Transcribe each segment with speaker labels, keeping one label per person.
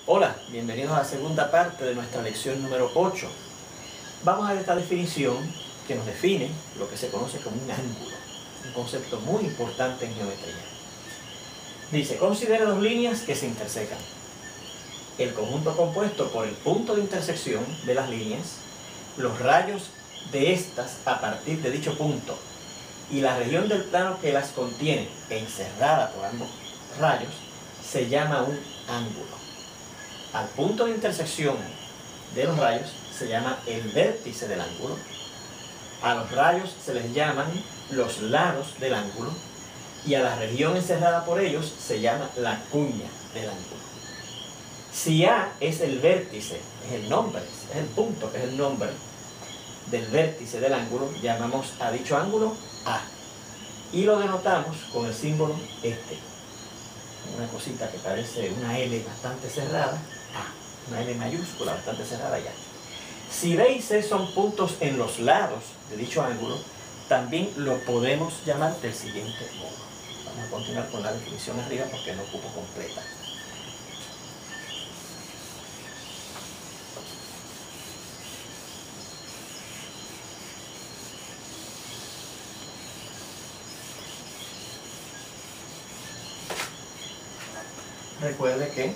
Speaker 1: Hola, bienvenidos a la segunda parte de nuestra lección número 8. Vamos a ver esta definición que nos define lo que se conoce como un ángulo, un concepto muy importante en geometría. Dice, considera dos líneas que se intersecan. El conjunto compuesto por el punto de intersección de las líneas, los rayos de estas a partir de dicho punto y la región del plano que las contiene, encerrada por ambos rayos, se llama un ángulo. Al punto de intersección de los rayos se llama el vértice del ángulo. A los rayos se les llaman los lados del ángulo y a la región encerrada por ellos se llama la cuña del ángulo. Si A es el vértice, es el nombre, es el punto que es el nombre del vértice del ángulo, llamamos a dicho ángulo A y lo denotamos con el símbolo este, una cosita que parece una L bastante cerrada, A, una L mayúscula bastante cerrada ya. Si B y C son puntos en los lados de dicho ángulo, también lo podemos llamar del siguiente modo. Vamos a continuar con la definición arriba porque no ocupo completa. Recuerde que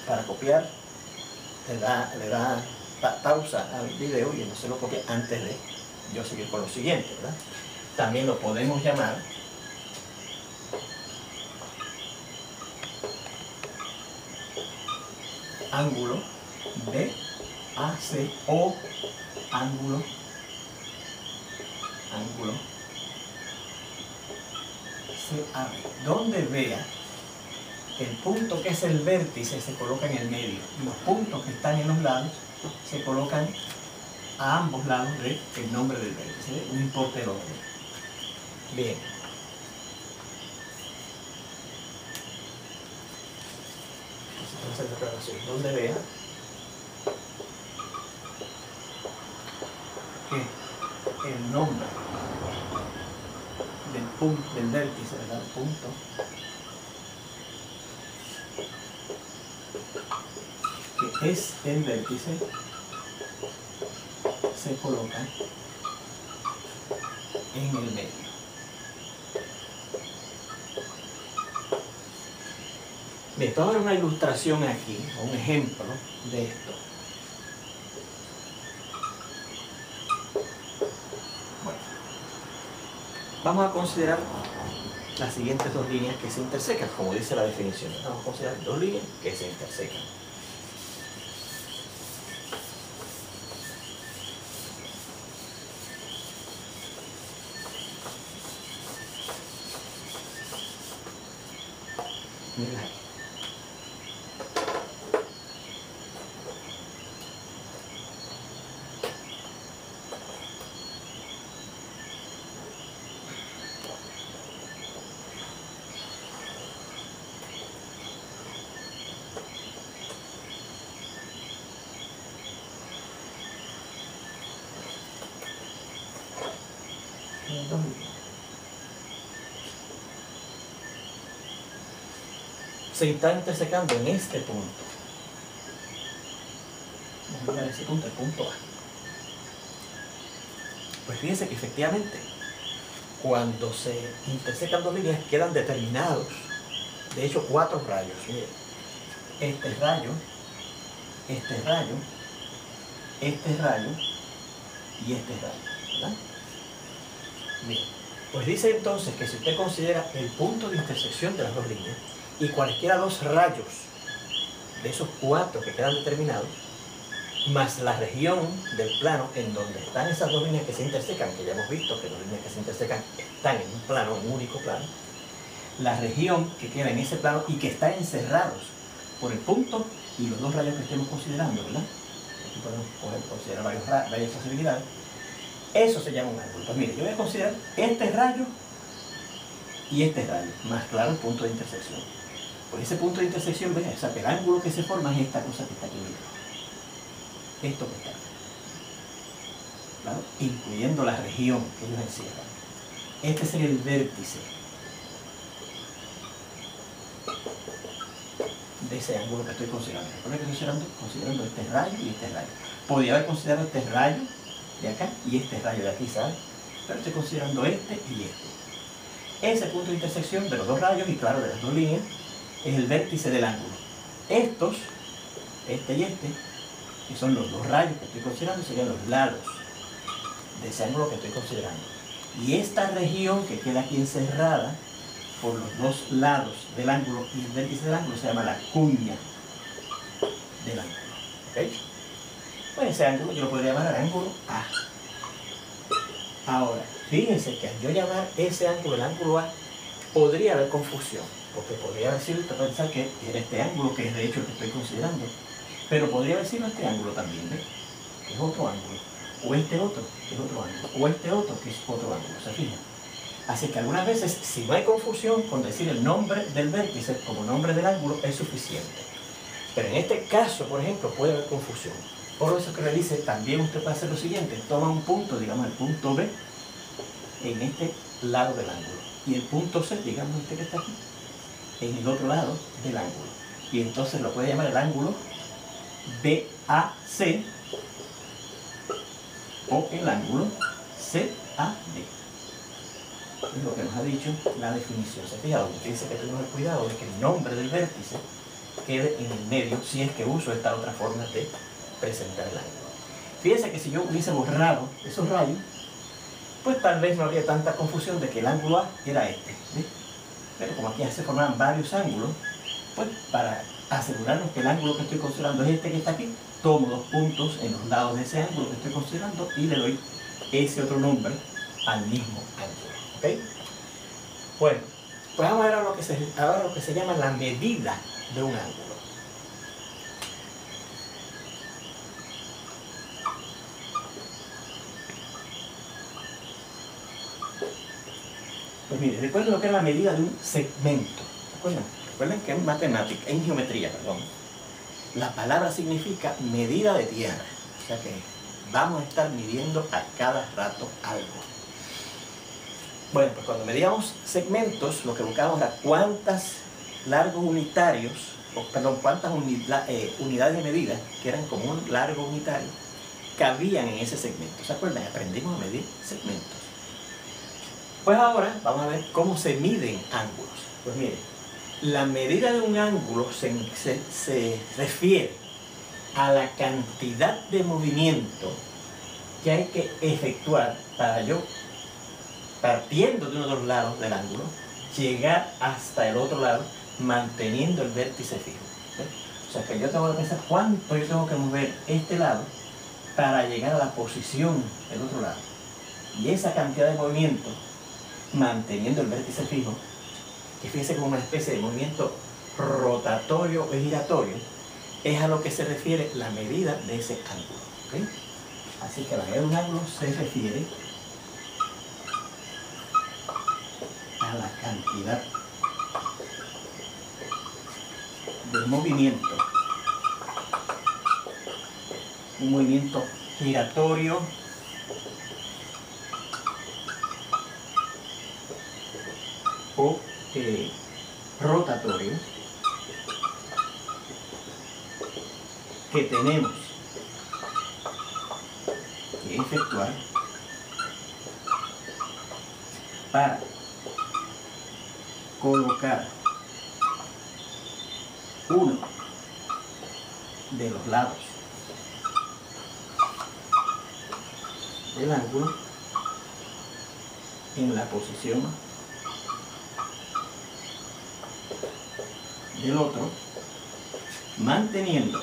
Speaker 1: para copiar le da pausa al video y entonces lo copia antes de yo seguir con lo siguiente, ¿verdad? También lo podemos llamar ángulo BAC o ángulo CAB, donde vea el punto que es el vértice se coloca en el medio y los puntos que están en los lados se colocan a ambos lados del nombre del vértice, no importa el orden. Bien. Vamos a hacer la aclaración. Donde vea que el nombre del punto, del vértice, ¿verdad? El punto que es el vértice se coloca en el medio. Bien, vamos a ver una ilustración aquí, un ejemplo de esto. Bueno, vamos a considerar las siguientes dos líneas que se intersecan, como dice la definición. Vamos a considerar dos líneas que se intersecan. Mira. Se está intersecando en este punto. Vamos a mirar ese punto, el punto A. Pues fíjense que efectivamente, cuando se intersecan dos líneas, quedan determinados, de hecho, 4 rayos. Miren, este rayo, este rayo, este rayo y este rayo, ¿verdad? Bien, pues dice entonces que si usted considera el punto de intersección de las dos líneas, y cualquiera dos rayos de esos 4 que quedan determinados, más la región del plano en donde están esas dos líneas que se intersecan, que ya hemos visto que las líneas que se intersecan están en un plano, en un único plano, la región que queda en ese plano y que está encerrados por el punto y los dos rayos que estemos considerando, ¿verdad? Aquí podemos considerar varias posibilidades. Eso se llama un ángulo. Pues mire, yo voy a considerar este rayo y este rayo, más claro el punto de intersección. Por ese punto de intersección, ¿ves? O sea, el ángulo que se forma es esta cosa que está aquí. Esto que está aquí. ¿Claro? Incluyendo la región que ellos encierran. Este sería el vértice de ese ángulo que estoy considerando. Recuerda que estoy considerando este rayo y este rayo. Podría haber considerado este rayo de acá y este rayo de aquí, ¿sabes? Pero estoy considerando este y este. Ese punto de intersección de los dos rayos y claro, de las dos líneas, es el vértice del ángulo. Estos, este y este, que son los dos rayos que estoy considerando, serían los lados de ese ángulo que estoy considerando. Y esta región que queda aquí encerrada por los dos lados del ángulo y el vértice del ángulo se llama la cuña del ángulo. ¿Ok? Pues ese ángulo yo lo podría llamar el ángulo A. Ahora, fíjense que al yo llamar ese ángulo el ángulo A, podría haber confusión, porque podría haber sido pensar que era este ángulo, que es de hecho el que estoy considerando, pero podría haber sido este ángulo también, ¿ves? Que es otro ángulo, o este otro, que es otro ángulo, o este otro, que es otro ángulo, ¿se fijan? Así que algunas veces, si no hay confusión, con decir el nombre del vértice como nombre del ángulo es suficiente. Pero en este caso, por ejemplo, puede haber confusión. Por eso que le dice, también usted puede hacer lo siguiente, toma un punto, digamos el punto B, en este lado del ángulo. Y el punto C, digamos este que está aquí, en el otro lado del ángulo. Y entonces lo puede llamar el ángulo BAC o el ángulo CAD. Es lo que nos ha dicho la definición. ¿Se fija? Donde dice que tenemos el cuidado de que el nombre del vértice quede en el medio si es que uso esta otra forma de presentar el ángulo. Fíjense que si yo hubiese borrado esos rayos, pues tal vez no habría tanta confusión de que el ángulo A era este, ¿sí? Pero como aquí ya se formaban varios ángulos, pues para asegurarnos que el ángulo que estoy considerando es este que está aquí, tomo dos puntos en los lados de ese ángulo que estoy considerando y le doy ese otro nombre al mismo ángulo. ¿Ok? Bueno, pues vamos a ver ahora lo que se llama la medida de un ángulo. Pues mire, recuerden lo que es la medida de un segmento. Recuerden que en matemática, en geometría, perdón, la palabra significa medida de tierra. O sea que vamos a estar midiendo a cada rato algo. Bueno, pues cuando medíamos segmentos, lo que buscábamos era cuántas largos unitarios, cuántas unidades de medida, que eran como un largo unitario, cabían en ese segmento. ¿Se acuerdan? Aprendimos a medir segmentos. Pues ahora vamos a ver cómo se miden ángulos. Pues mire, la medida de un ángulo se refiere a la cantidad de movimiento que hay que efectuar para yo, partiendo de uno de los lados del ángulo, llegar hasta el otro lado manteniendo el vértice fijo. ¿Ves? O sea que yo tengo que pensar cuánto yo tengo que mover este lado para llegar a la posición del otro lado. Y esa cantidad de movimiento, manteniendo el vértice fijo, que fíjense como una especie de movimiento rotatorio o giratorio, es a lo que se refiere la medida de ese ángulo. ¿Okay? Así que la medida de un ángulo se refiere a la cantidad de movimiento, un movimiento giratorio o rotatorio que tenemos que efectuar para colocar uno de los lados del ángulo en la posición del otro, manteniendo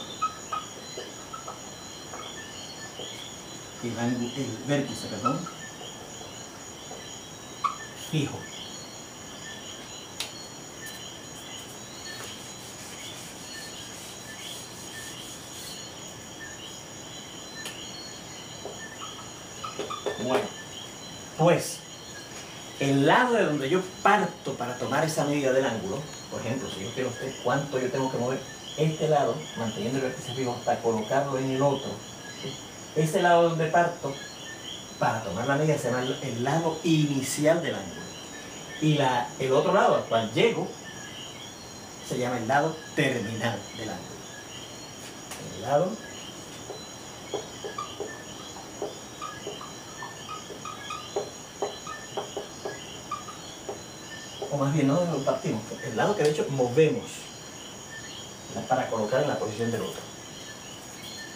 Speaker 1: el vértice, fijo. Bueno, pues el lado de donde yo parto para tomar esa medida del ángulo, por ejemplo, si yo quiero usted cuánto yo tengo que mover este lado, manteniendo el vértice fijo hasta colocarlo en el otro, ¿sí? Ese lado donde parto para tomar la medida se llama el lado inicial del ángulo. Y el otro lado al cual llego se llama el lado terminal del ángulo. El lado o más bien no lo partimos, el lado que de hecho movemos para colocar en la posición del otro.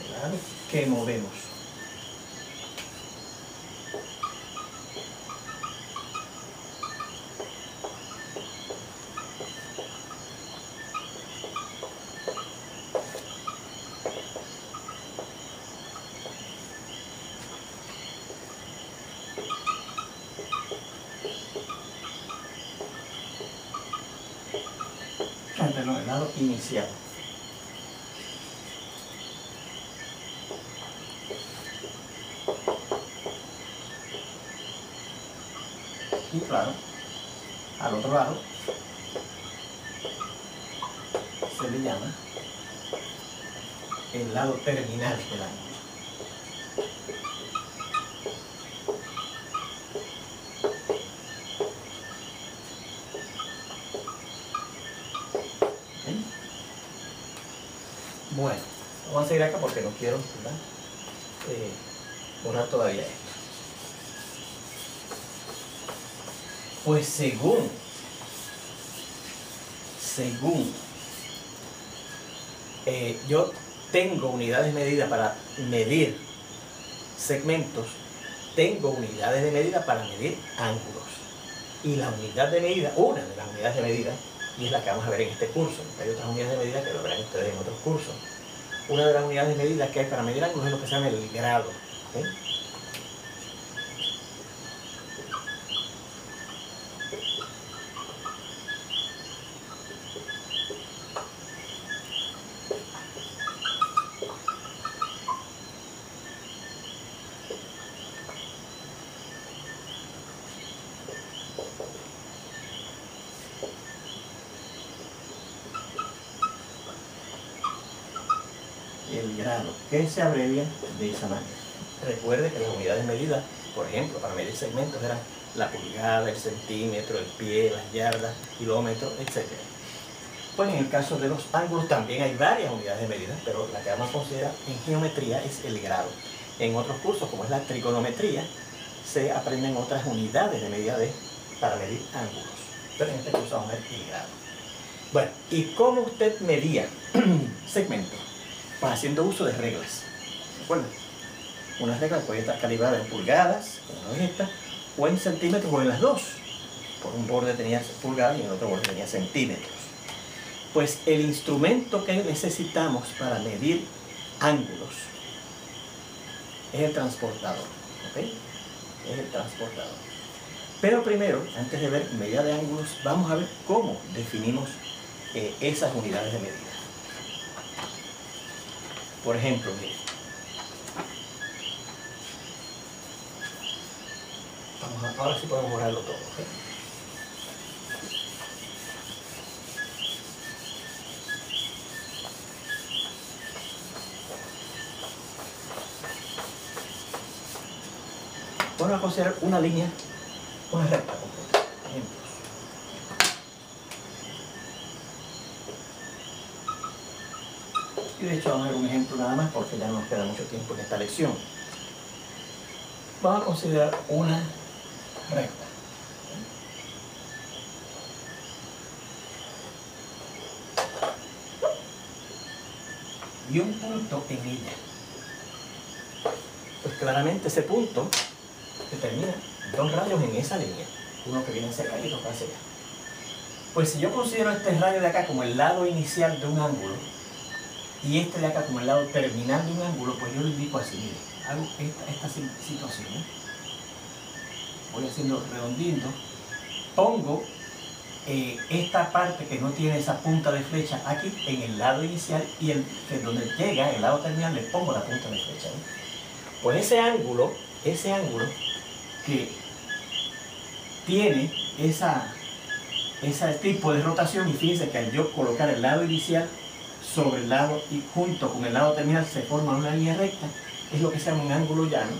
Speaker 1: El lado que movemos. Perdón, el lado inicial. Y claro, al otro lado se le llama el lado terminal del ángulo. ¿Okay? Bueno, vamos a seguir acá porque no quiero, ¿verdad? Borrar todavía esto. Pues según yo tengo unidades de medida para medir segmentos, tengo unidades de medida para medir ángulos. Y la unidad de medida, una de las unidades de medida, y es la que vamos a ver en este curso, hay otras unidades de medida que lo verán ustedes en otros cursos. Una de las unidades de medida que hay para medir ángulos es lo que se llama el grado. ¿Okay? El grado, que se abrevia de esa manera. Recuerde que las unidades de medida, por ejemplo, para medir segmentos eran la pulgada, el centímetro, el pie, las yardas, kilómetros, etc. Pues en el caso de los ángulos también hay varias unidades de medida, pero la que vamos a considerar en geometría es el grado. En otros cursos, como es la trigonometría, se aprenden otras unidades de medida para medir ángulos. Pero en este curso vamos a ver el grado. Bueno, ¿y cómo usted medía segmentos? Pues haciendo uso de reglas. ¿Recuerdan? Unas reglas pueden estar calibradas en pulgadas, como esta, o en centímetros, o en las dos. Por un borde tenía pulgadas y en el otro borde tenía centímetros. Pues el instrumento que necesitamos para medir ángulos es el transportador. ¿Ok? Es el transportador. Pero primero, antes de ver medida de ángulos, vamos a ver cómo definimos esas unidades de medida. Por ejemplo, miren, ahora sí podemos borrarlo todo. ¿Okay? Vamos a considerar una línea, una recta completa. Ejemplos. Y de hecho vamos a ver un ejemplo nada más porque ya no nos queda mucho tiempo en esta lección. Vamos a considerar una recta. Y un punto en ella. Pues claramente ese punto determina dos rayos en esa línea. Uno que viene hacia acá y otro que hacia allá. Pues si yo considero este rayo de acá como el lado inicial de un ángulo, y este de acá como el lado terminal de un ángulo, pues yo lo indico así, mire, hago esta situación, ¿eh? Voy haciendo redondito, pongo esta parte que no tiene esa punta de flecha aquí en el lado inicial y donde llega el lado terminal le pongo la punta de flecha, ¿eh? Pues ese ángulo que tiene ese tipo de rotación, y fíjense que al yo colocar el lado inicial sobre el lado y junto con el lado terminal se forma una línea recta, es lo que se llama un ángulo llano,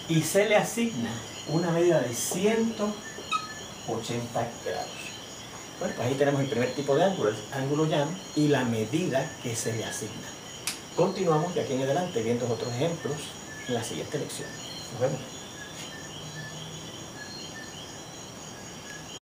Speaker 1: y se le asigna una medida de 180 80 grados. Bueno, pues ahí tenemos el primer tipo de ángulo, el ángulo llano, y la medida que se le asigna. Continuamos de aquí en adelante viendo otros ejemplos en la siguiente lección. Nos vemos.